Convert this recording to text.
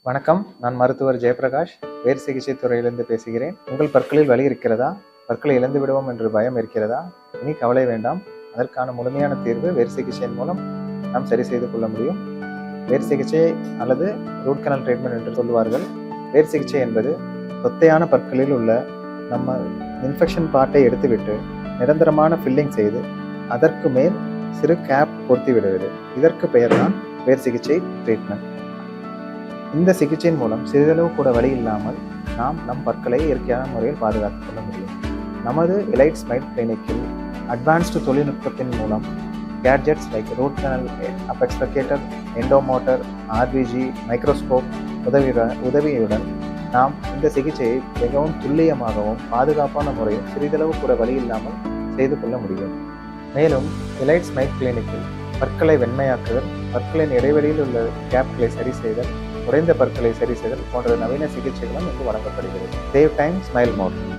வணக்கம், நான் மருத்துவர் ஜெயபிரகாஷ், வேர் சிகிச்சை துறையிலிருந்து பேசுகிறேன். உங்கள் பற்களில் வலி இருக்கிறதா? பற்களை இழந்து விடுவோம் என்று பயம் இருக்கிறதா? இனி கவலை வேண்டாம். அதற்கான முழுமையான தீர்வு வேர் சிகிச்சையின் மூலம் நாம் சரி செய்து கொள்ள முடியும். வேர் சிகிச்சை அல்லது ரூட் கனல் ட்ரீட்மெண்ட் என்று சொல்லுவார்கள். வேர் சிகிச்சை என்பது சொத்தையான பற்களில் உள்ள நம்ம இன்ஃபெக்ஷன் பார்ட்டை எடுத்துவிட்டு நிரந்தரமான ஃபில்லிங் செய்து அதற்கு மேல் சிறு கேப் பொருத்தி விடுவது. இதற்கு பெயர் தான் வேர் சிகிச்சை ட்ரீட்மெண்ட். இந்த சிகிச்சையின் மூலம் சிறிதளவு கூட வலி இல்லாமல் நாம் நம் பற்களை இயற்கையான முறையில் பாதுகாத்துக் கொள்ள முடியும். நமது எலைட் ஸ்மைல் கிளினிக்கில் அட்வான்ஸ்டு தொழில்நுட்பத்தின் மூலம் கேட்ஜெட்ஸ் லைக் ரூட் கனல் அபெக்ஸ்பெக்டேட்டர், எண்டோமோட்டர், ஆர்பிஜி, மைக்ரோஸ்கோப் உதவியுடன் நாம் இந்த சிகிச்சையை மிகவும் துல்லியமாகவும் பாதுகாப்பான முறையில் சிறிதளவு கூட வலி இல்லாமல் செய்து கொள்ள முடியும். மேலும் எலைட் ஸ்மைல் கிளினிக்கில் பற்களை வெண்மையாக்குதல், பற்களின் இடைவெளியில் உள்ள கேப்களை சரி செய்தல், உடைந்த பற்களை சரி செய்தல் போன்ற நவீன சிகிச்சைகளும் இங்கு வழங்கப்படுகிறது. சேவ் டைம், ஸ்மைல் மோர்.